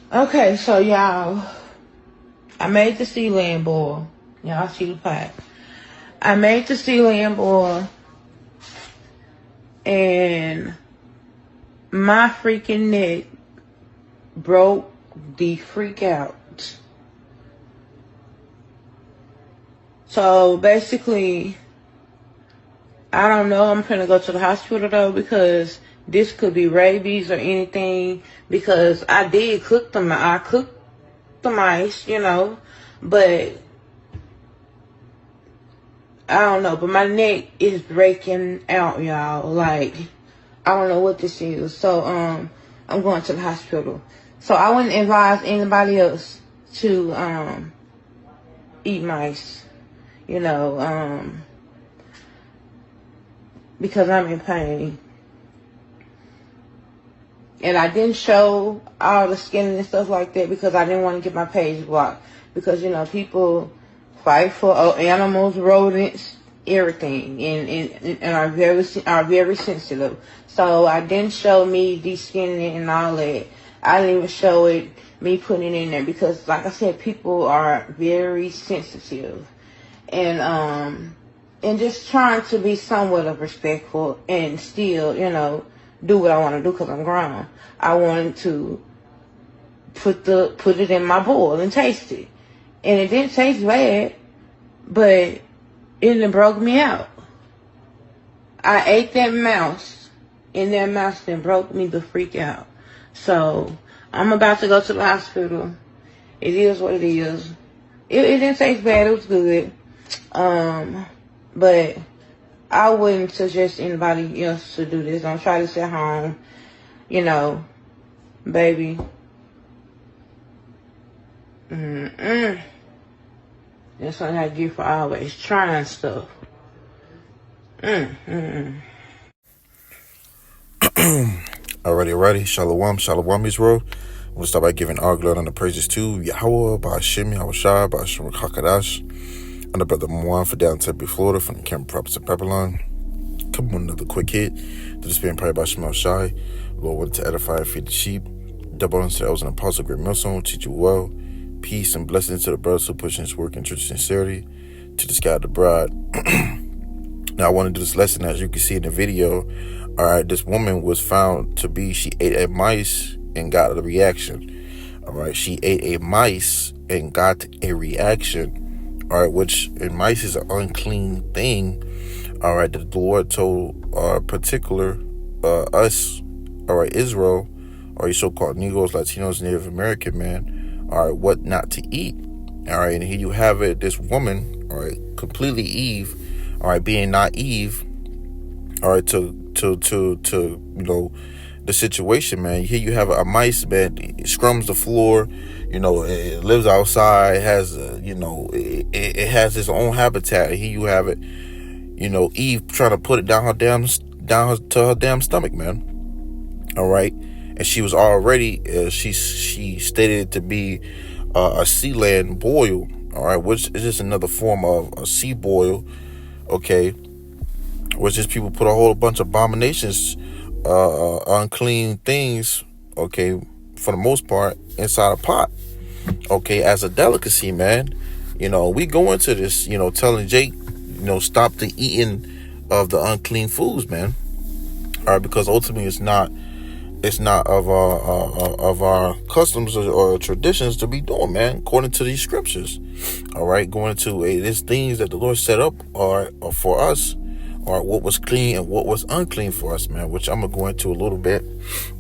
Okay, so y'all, I made the sea land boil. Y'all see the pot. I made the sea land boil, and my freaking neck broke the freak out. So basically, I don't know. I'm gonna go to the hospital though, because this could be rabies or anything. Because I did cook them. I cooked the mice, you know, but I don't know. But my neck is breaking out, y'all. Like, I don't know what this is. So I'm going to the hospital. So I wouldn't advise anybody else to eat mice, you know, because I'm in pain. And I didn't show all the skin and stuff like that because I didn't want to get my page blocked. Because, you know, people fight for animals, rodents, everything, and are very sensitive. So I didn't show me de-skinning it and all that. I didn't even show it, me putting it in there, because, like I said, people are very sensitive. And just trying to be somewhat of respectful and still, you know, do what I want to do because I'm grown. I wanted to put it in my bowl and taste it. And it didn't taste bad, but it done broke me out. I ate that mouse, and that mouse then broke me the freak out. So I'm about to go to the hospital. It is what it is. It didn't taste bad. It was good. But I wouldn't suggest anybody else to do this. Don't try this at home. You know, baby. That's what I get for always trying stuff. Alrighty. Shalom, Israel. We'll start by giving our glory and the praises to YAHAWAH, BAHASHAM, YAHAWASHI, BAHASHAM, QADASH, and the brother Moan for down Tempe, Florida, from the Cameron Prophets of Babylon. Come on, another quick hit. To the spirit and prayer by MILLSTONE. Lord, wanted to edify and feed the sheep. Double unto the elders and apostle, great MILLSTONE, teach you well. Peace and blessings to the brothers who push his work in true sincerity. To the sky, the bride. Now, I want to do this lesson. As you can see in the video, all right, this woman was found to be, she ate a mice and got a reaction. All right, she ate a mice and got a reaction. All right, which in mice is an unclean thing. All right, the Lord told us, all right, Israel, or you so-called Negroes, Latinos, Native American man, all right, what not to eat. All right, and here you have it, this woman, all right, completely Eve, all right, being naive, all right, to you know, the situation, man. Here you have a mice, man, it scrums the floor, you know, it lives outside, it has, you know, it has its own habitat. Here you have it, you know, Eve trying to put it down her damn stomach, man. All right, and she was already, she stated it to be a sea land boil. All right, which is just another form of a sea boil. Okay, which is people put a whole bunch of abominations, unclean things, okay, for the most part, inside a pot, okay, as a delicacy, man. You know, we go into this, you know, telling Jake, you know, stop the eating of the unclean foods, man. All right, because ultimately it's not of our customs or traditions to be doing, man, according to these scriptures. All right, going into these things that the Lord set up are for us, or what was clean and what was unclean for us, man, which I'm gonna go into a little bit.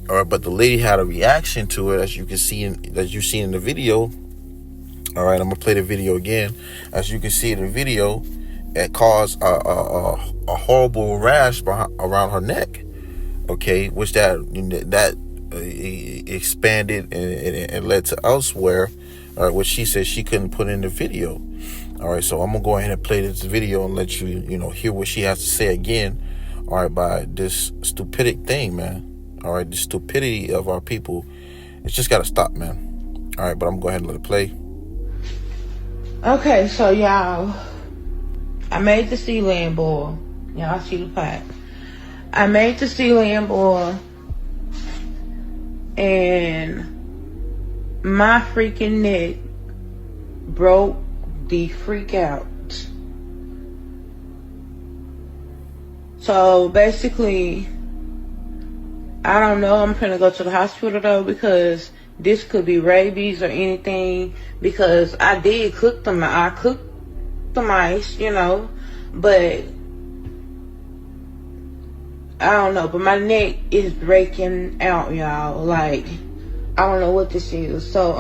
All right, but the lady had a reaction to it, as you can see in the video. All right, I'm gonna play the video again. As you can see in the video, it caused a horrible rash around her neck. Okay, which that expanded and led to elsewhere. All right, which she said she couldn't put in the video. All right, so I'm gonna go ahead and play this video and let you, you know, hear what she has to say again. All right, by this stupidity thing, man. All right, the stupidity of our people. It's just gotta stop, man. All right, but I'm gonna go ahead and let it play. Okay, so y'all, I made the sea land boil. Y'all see the pot. I made the sea land boil, and my freaking neck broke the freak out. So basically, I don't know. I'm gonna go to the hospital though, because this could be rabies or anything. Because I did cook them. I cooked the mice, you know, but I don't know. But my neck is breaking out, y'all. Like, I don't know what this is. So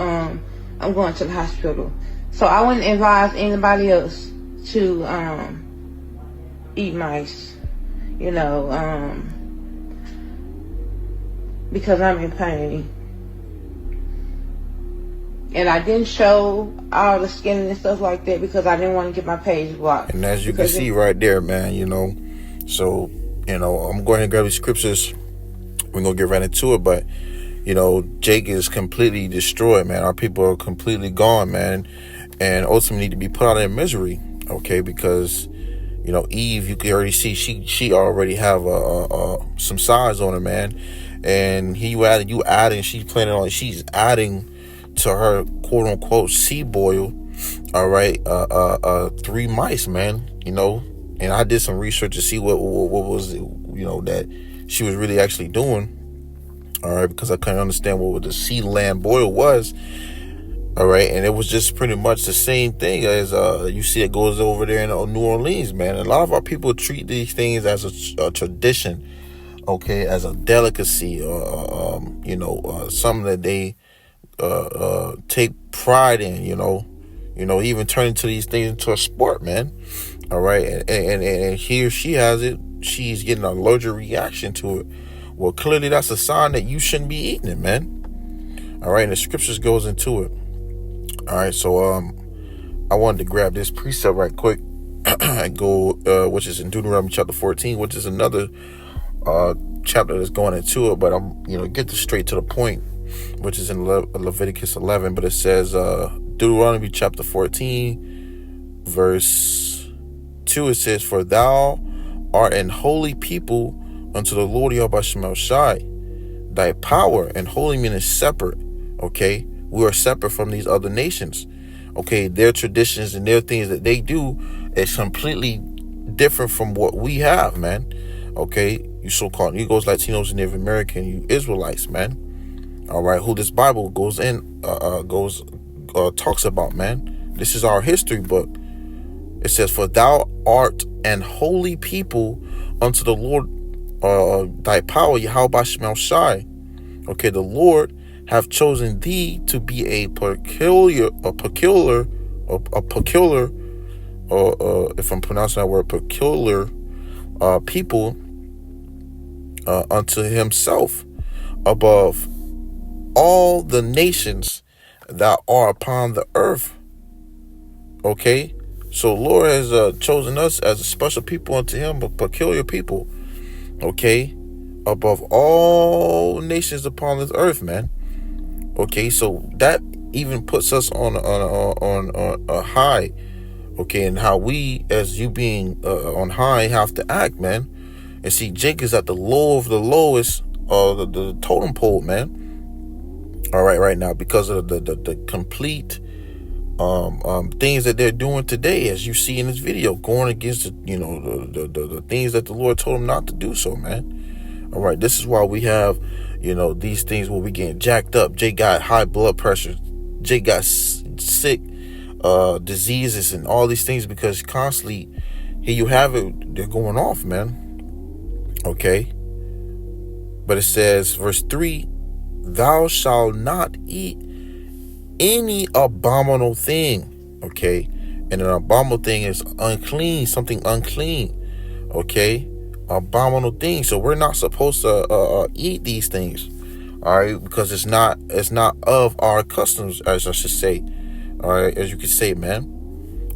I'm going to the hospital. So I wouldn't advise anybody else to eat mice, you know, because I'm in pain. And I didn't show all the skin and stuff like that because I didn't want to get my page blocked. And as you can see right there, man, you know, so, you know, I'm going to grab these scriptures. We're going to get right into it, but, you know, Jake is completely destroyed, man. Our people are completely gone, man, and ultimately need to be put out of misery, okay, because, you know, Eve, you can already see she already have some size on her, man, and you adding, she's adding to her quote unquote seed boil, all right, 3 mice, man, you know, and I did some research to see what was, you know, that she was really actually doing, all right, because I couldn't understand what the seed land boil was, all right, and it was just pretty much the same thing as you see it goes over there in New Orleans, man. A lot of our people treat these things as a tradition, okay, as a delicacy, or you know, something that they take pride in, you know, even turning to these things into a sport, man. All right, and here she has it. She's getting an allergic reaction to it. Well, clearly that's a sign that you shouldn't be eating it, man. All right, and the scriptures goes into it. All right, so I wanted to grab this precept right quick and go, which is in Deuteronomy chapter 14, which is another chapter that's going into it, but I'm, you know, get this straight to the point, which is in Leviticus 11, but it says Deuteronomy chapter 14 verse 2, it says, "For thou art an holy people unto the Lord YAHAWASHI. Thy power and holy meaning separate." Okay, we are separate from these other nations. Okay, their traditions and their things that they do is completely different from what we have, man. Okay, you so-called Negroes, Latinos, and Native American, you Israelites, man. All right, who this Bible goes in, talks about, man. This is our history book. It says, "For thou art an holy people unto the Lord, thy power, YAHAWASHI. Okay, the Lord have chosen thee to be a peculiar, if I'm pronouncing that word, peculiar, people unto himself above all the nations that are upon the earth." Okay, so Lord has chosen us as a special people unto him, a peculiar people, okay, above all nations upon this earth, man. Okay, so that even puts us on a high, okay, and how we, as you being on high, have to act, man. And see, Jake is at the low of the lowest, the totem pole, man. All right now, because of the complete things that they're doing today, as you see in this video, going against the things that the Lord told them not to do, so, man. All right, this is why we have, you know, these things where we getting jacked up. Jake got high blood pressure. Jake got sick diseases and all these things, because constantly, here you have it, they're going off, man. Okay, but it says, verse 3, "Thou shalt not eat any abominable thing." Okay, and an abominable thing is unclean, something unclean. Okay, abominable thing. So we're not supposed to eat these things. All right, because it's not of our customs, as I should say. All right, as you can say, man.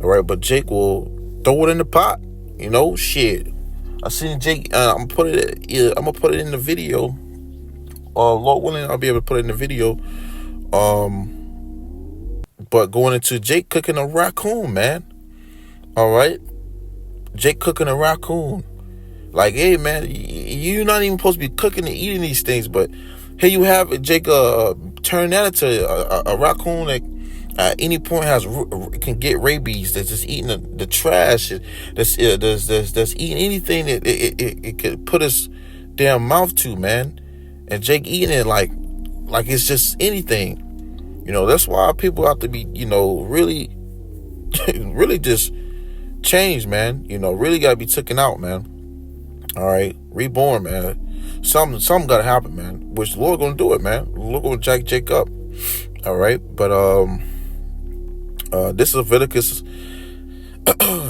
All right, but Jake will throw it in the pot. You know, shit. I seen Jake. I'm gonna put it in the video. Lord willing, I'll be able to put it in the video. But going into Jake cooking a raccoon, man. All right, Jake cooking a raccoon. Like, hey, man, you're not even supposed to be cooking and eating these things, but here you have it, Jake turn that into a raccoon that at any point can get rabies, that's just eating the trash, that's eating anything that it could put his damn mouth to, man. And Jake eating it like it's just anything. That's why people have to be, really really just changed, man. Really gotta be taken out, man. All right, reborn, man. Something gotta happen, man. Which the Lord gonna do it, man. The Lord gonna jack Jake up. All right, but this is Leviticus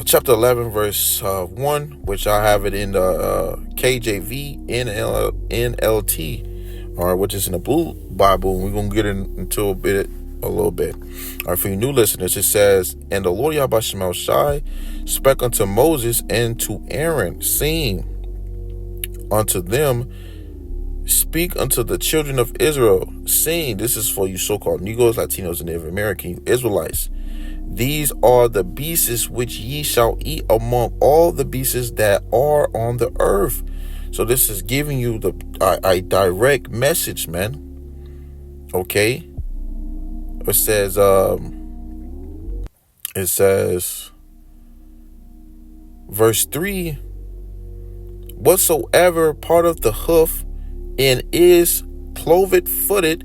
chapter 11, verse 1, which I have it in the KJV, NLT, all right, which is in the Blue Bible, and we're going to get into a little bit. All right, for you new listeners, it says, "And the Lord YAHAWASHI spake unto Moses and to Aaron, saying unto them, speak unto the children of Israel, saying," this is for you so-called Negroes, Latinos, and Native American Israelites, "These are the beasts which ye shall eat among all the beasts that are on the earth." So this is giving you a direct message, man. Okay. It says, verse 3, "Whatsoever part of the hoof and is cloven-footed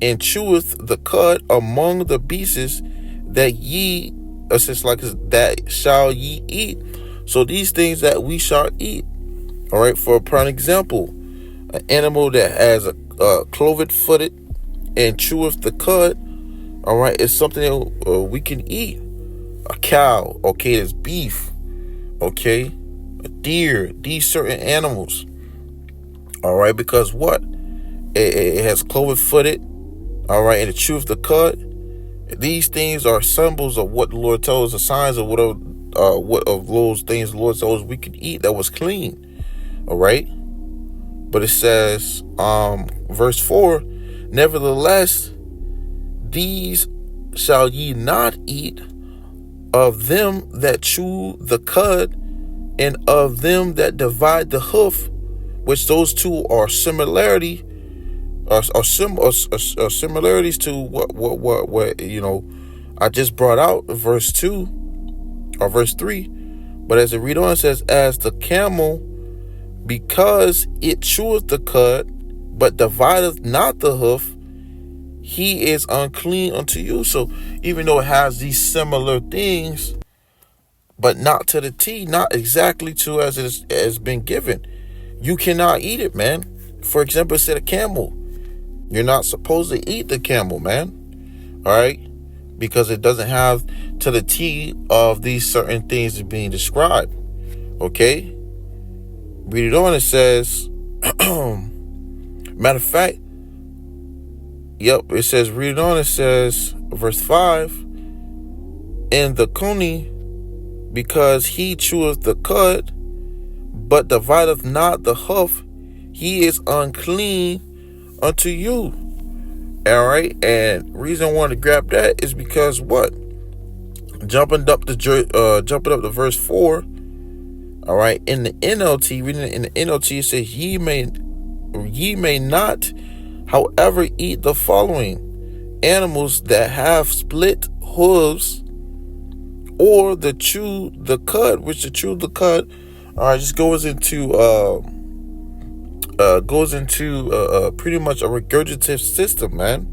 and cheweth the cud among the beasts that ye," that shall ye eat. So these things that we shall eat. All right. For an example, an animal that has a cloven-footed and cheweth the cud. All right, it's something that we can eat. A cow. Okay, it's beef. Okay, a deer. These certain animals. All right, because what? It has cloven-footed. All right, and it cheweth the cud. These things are symbols of what the Lord tells us, the signs of what of those things the Lord tells us we could eat that was clean. All right. But it says, verse 4, "Nevertheless, these shall ye not eat of them that chew the cud and of them that divide the hoof," which those two are similarities to what I just brought out in verse 2 or verse 3. But as it read on, it says, "As the camel, because it cheweth the cud, but divideth not the hoof, he is unclean unto you." So even though it has these similar things, but not to the T, not exactly to as it has been given, you cannot eat it, man. For example, it said a camel. You're not supposed to eat the camel, man. All right, because it doesn't have to the T of these certain things being described. Okay. Read it on. It says, matter of fact, it says, read it on. It says, verse 5, "And the coney, because he cheweth the cud, but divideth not the hoof, he is unclean unto you." All right. And reason I want to grab that is because what? Jumping up to verse 4. All right, in the NLT, reading it in the NLT, it says, ye may not, however, eat the following animals that have split hooves, or the chew the cud, which the chew the cud, all right, just goes into pretty much a regurgitative system, man.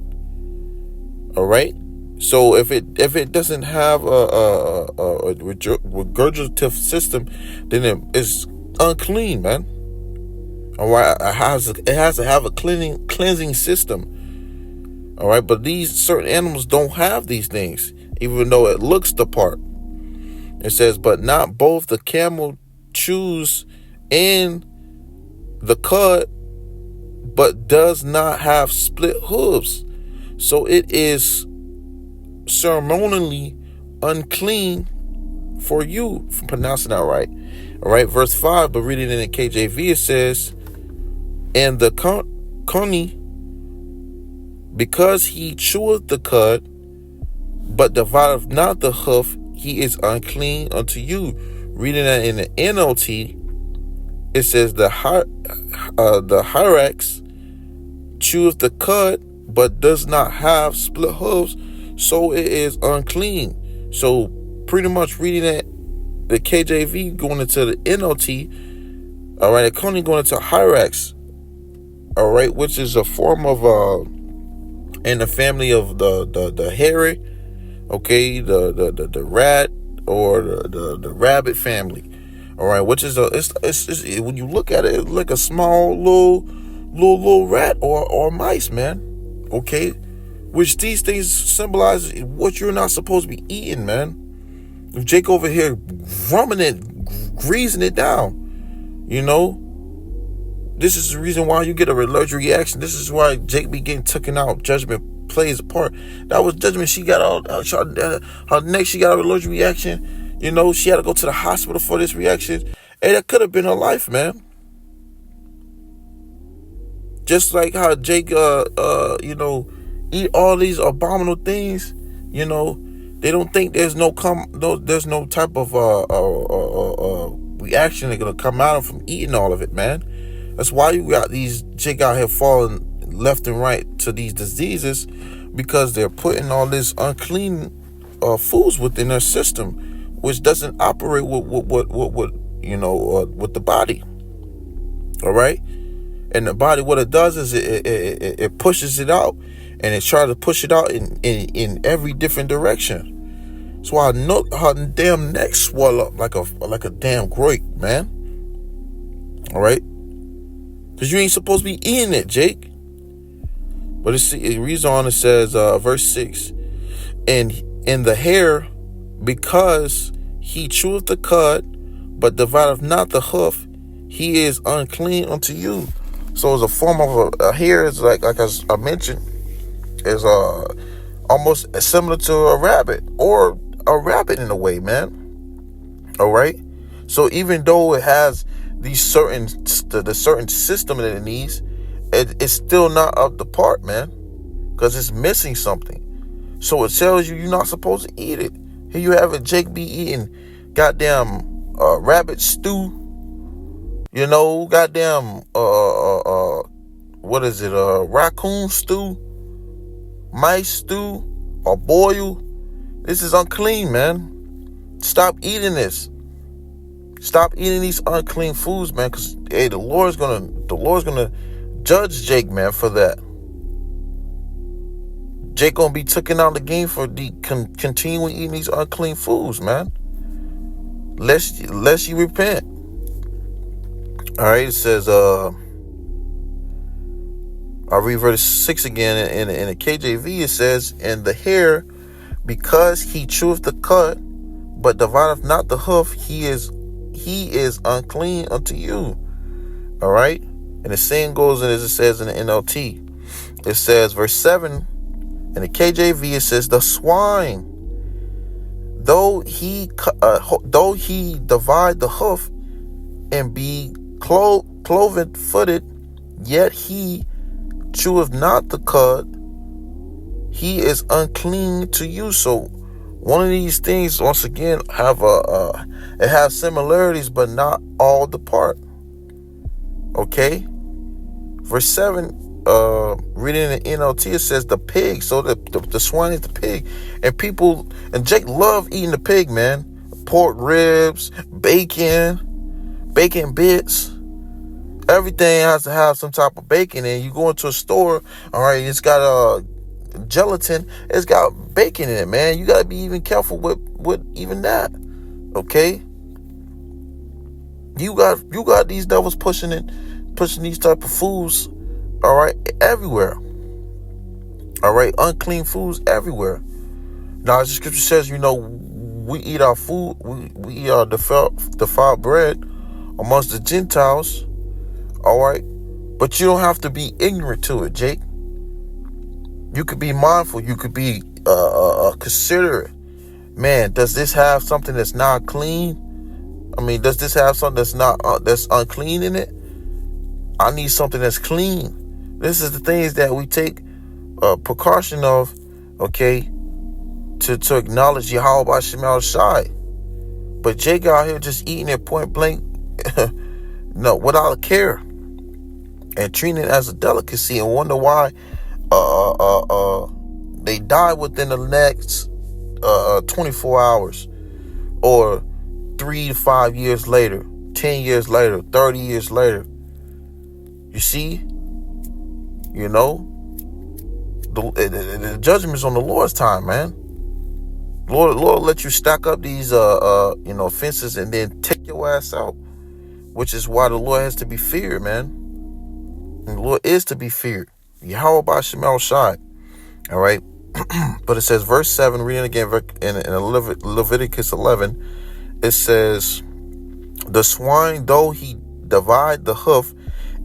All right. So if it doesn't have a regurgitative system, then it is unclean, man. All right, it has to have a cleansing system. All right, but these certain animals don't have these things, even though it looks the part. It says, "But not both the camel chews in the cud, but does not have split hooves. So it is ceremonially unclean for you," from pronouncing that right. All right, verse 5, but reading in the KJV, it says, "And the coney, because he cheweth the cud, but divideth not the hoof, he is unclean unto you." Reading that in the NLT, it says, the hyrax cheweth the cud, but does not have split hooves, so it is unclean. So pretty much reading that, the KJV going into the NLT, all right, currently going into Hyrax, all right, which is a form of in the family of the hairy, okay, the rat or the rabbit family, all right, which is it's when you look at it, it's like a small little rat or mice, man, okay, which these things symbolize what you're not supposed to be eating, man. If Jake over here rumming it, greasing it down, you know, this is the reason why you get a allergic reaction. This is why Jake be getting taken out. Judgment plays a part. That was Judgment. She got all her neck. She got an allergic reaction. You know, she had to go to the hospital for this reaction. And that could have been her life, man. Just like how Jake, you know, eat all these abominable things. You know, they don't think there's no type of reaction that's gonna come out of from eating all of it, man. That's why you got these Jake out here falling left and right to these diseases, because they're putting all this unclean foods within their system, which doesn't operate with you know, with the body. All right, and the body, what it does is it pushes it out, and it tries to push it out in every different direction. That's why her damn neck swell up like a damn grape, man. All right. Because you ain't supposed to be eating it, Jake. But it reads on, it says, verse 6, and in the hair, because he cheweth the cud, but divideth not the hoof, he is unclean unto you. So it's a form of a hair, is like I mentioned, is almost similar to a rabbit, or a rabbit in a way, man. All right. So even though it has the certain system that it needs, it's still not up to part, man, because it's missing something. So it tells you you're not supposed to eat it. Here you have it, Jake be eating goddamn rabbit stew, you know, goddamn what is it, raccoon stew, mice stew, or boil. This is unclean, man. Stop eating this. Stop eating these unclean foods, man, because hey, the Lord's gonna judge Jake, man, for that. Jake gonna be taken out of the game for continuing eating these unclean foods, man. Lest you repent. All right, it says, I'll read verse 6 again in the KJV. It says, and the hair, because he cheweth the cud, but divideth not the hoof, he is unclean unto you. All right. And the saying goes, and as it says in the NLT, it says, verse 7 in the KJV, it says, the swine, though he divide the hoof and be cloven footed, yet he cheweth not the cud, he is unclean to you. So one of these things, once again, it has similarities, but not all the part. Okay, verse 7, reading the NLT, it says the pig. So the swine is the pig, and Jake love eating the pig, man. Pork ribs, bacon bits. Everything has to have some type of bacon. And you go into a store, all right, it's got gelatin, it's got bacon in it, man. You gotta be even careful with even that. Okay, you got these devils pushing these type of foods, all right, everywhere. All right, unclean foods everywhere. Now, as the scripture says, you know, we eat our food, we eat our defiled bread amongst the Gentiles. All right, but you don't have to be ignorant to it, Jake. You could be mindful. You could be considerate. Man, does this have something that's not clean? I mean, does this have something that's not that's unclean in it? I need something that's clean. This is the things that we take precaution of, okay, to acknowledge YAHAWASHI. But Jake out here just eating it point blank, no, without a care, and treating it as a delicacy, and wonder why they die within the next 24 hours, or 3 to 5 years later, 10 years later, 30 years later. You see, you know, the judgment's on the Lord's time, man. Lord let you stack up these offenses and then take your ass out, which is why the Lord has to be feared, man. And the Lord is to be feared. YAHAWASHI. All right. But it says, verse 7, reading again in Leviticus 11, it says, the swine, though he divide the hoof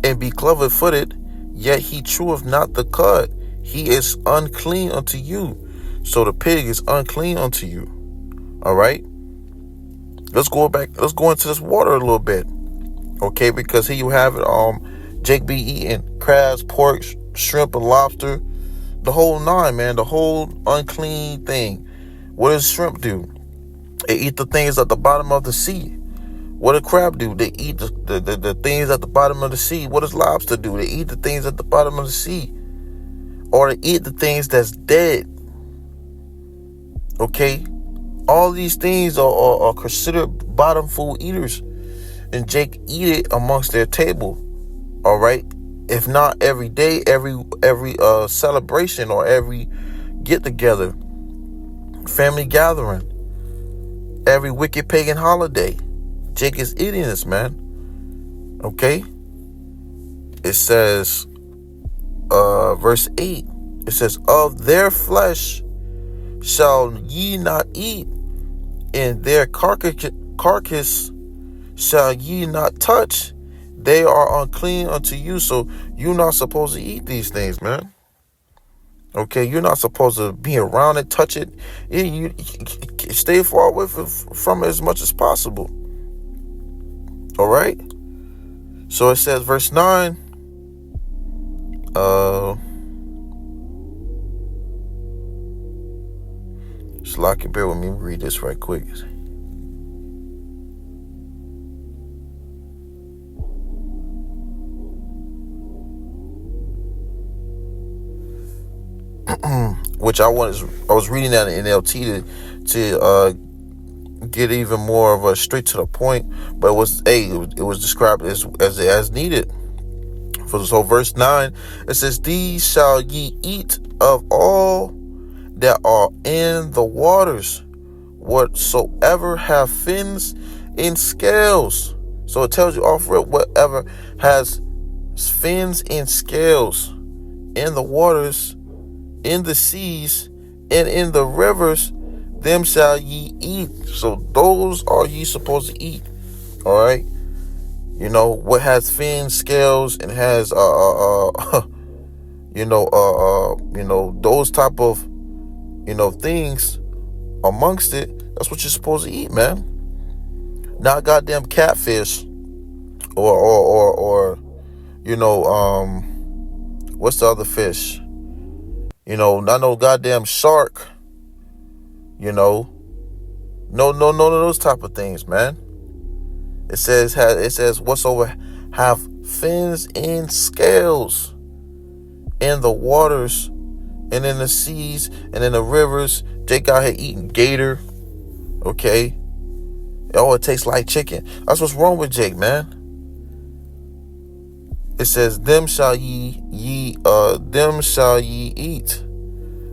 and be cloven-footed, yet he cheweth not the cud, he is unclean unto you. So the pig is unclean unto you. All right. Let's go into this water a little bit. Okay, because here you have it. Jake be eating crabs, pork, shrimp, and lobster. The whole nine, man. The whole unclean thing. What does shrimp do? They eat the things at the bottom of the sea. What does crab do? They eat the things at the bottom of the sea. What does lobster do? They eat the things at the bottom of the sea. Or they eat the things that's dead. Okay? All these things are considered bottom food eaters. And Jake eat it amongst their table. All right? If not every day, every celebration or every get-together, family gathering, every wicked pagan holiday, Jake is eating this, man. Okay? It says, verse 8, it says, of their flesh shall ye not eat, and their carcass shall ye not touch. They are unclean unto you. So you're not supposed to eat these things, man. Okay, you're not supposed to be around it, touch it. You stay far away from it as much as possible. All right. So it says, verse 9. Shlocky, bear with me. Read this right quick. Which I was reading that in NLT to get even more of a straight to the point, but it was described as needed. So verse 9, it says, these shall ye eat of all that are in the waters, whatsoever have fins and scales. So it tells you offer it whatever has fins and scales in the waters, in the seas, and in the rivers, them shall ye eat. So those are ye supposed to eat. All right. You know what has fins, scales, and has those type of things amongst it. That's what you're supposed to eat, man. Not goddamn catfish or what's the other fish? Not no goddamn shark. No those type of things, man. It says whatsoever have fins and scales in the waters and in the seas and in the rivers. Jake out here eating gator. Okay. Oh, it tastes like chicken. That's what's wrong with Jake, man. It says, them shall ye eat.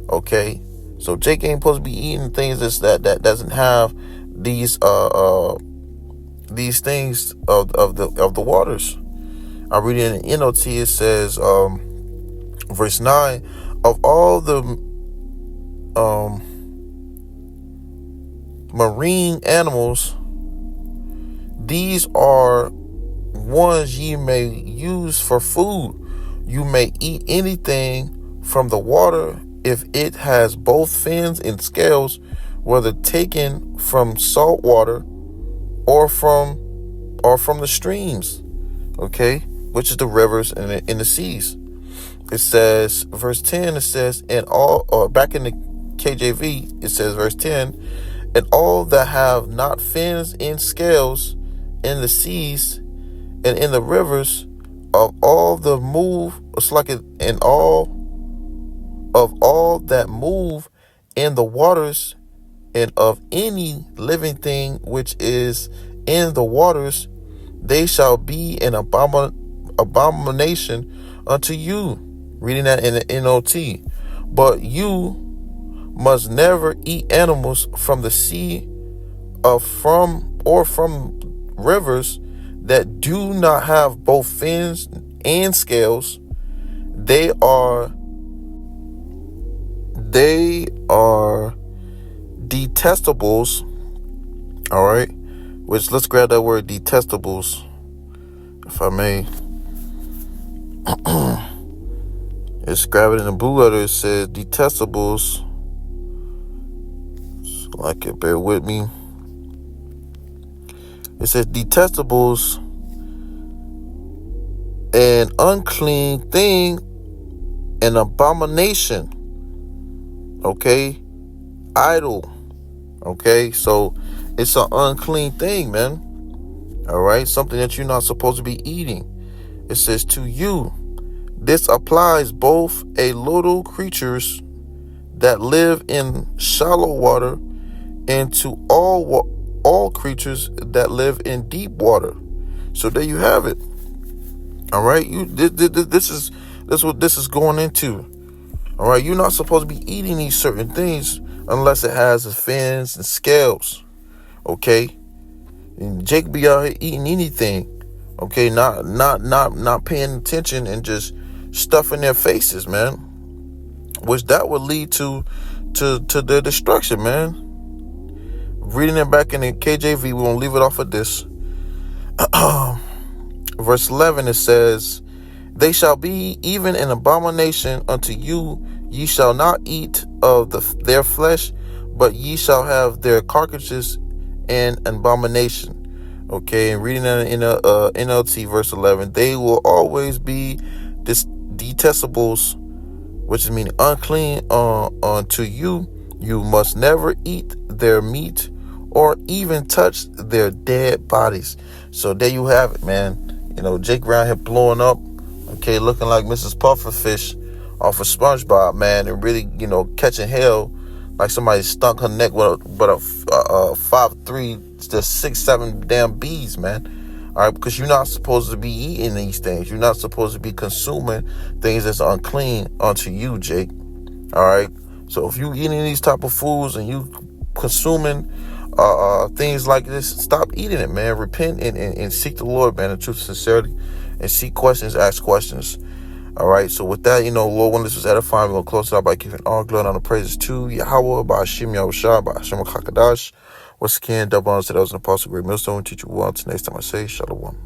Okay. So Jake ain't supposed to be eating things that doesn't have these things of the waters. I read it in NOT. It says, verse 9, of all the marine animals, these are ones ye may use for food. You may eat anything from the water if it has both fins and scales, whether taken from salt water or from the streams, okay, which is the rivers and in the seas. It says, verse 10, it says, and all, or back in the KJV, it says, verse 10, and all that have not fins and scales in the seas and in the rivers of all the move, it's like it, and all of all that move in the waters, and of any living thing which is in the waters, they shall be an abomination unto you. Reading that in the NOT. But you must never eat animals from the sea, from rivers that do not have both fins and scales. They are detestables. All right, which, let's grab that word detestables, if I may. Let's grab it in the blue letter. It says detestables. So like it, bear with me. It says detestables, an unclean thing, an abomination. Okay, idol. Okay, so it's an unclean thing, man. All right, something that you're not supposed to be eating. It says to you. This applies both a little creatures that live in shallow water and to all creatures that live in deep water. So there you have it. All right, this is what this is going into. All right, you're not supposed to be eating these certain things unless it has fins and scales. Okay, and Jake be out here eating anything. Okay, not paying attention and just stuffing their faces, man. Which that would lead to their destruction, man. Reading it back in the KJV, we won't leave it off of this. Verse 11, it says, they shall be even an abomination unto you. Ye shall not eat of their flesh, but ye shall have their carcasses an abomination. Okay, and reading that in NLT, verse 11, they will always be detestables, which is meaning unclean unto you. You must never eat their meat or even touch their dead bodies. So there you have it, man. Jake around here blowing up, okay, looking like Mrs. Pufferfish off of SpongeBob, man, and really, catching hell like somebody stunk her neck with a 5'3", just 6'7" damn bees, man. All right, because you're not supposed to be eating these things. You're not supposed to be consuming things that's unclean unto you, Jake. All right. So if you eating these type of foods and you consuming things like this, stop eating it, man. Repent and seek the Lord, man, in truth and sincerity, and seek questions, ask questions. All right. So with that, Lord, when this was edifying, we're gonna close it out by giving all glory and honor praises to YAHAWAH, BAHASHAM, YAHWASHI, BAHASHAM, QADASH. Once again, double honors to those in the apostle, great millstone, teacher, well. Until next time, I say shalom.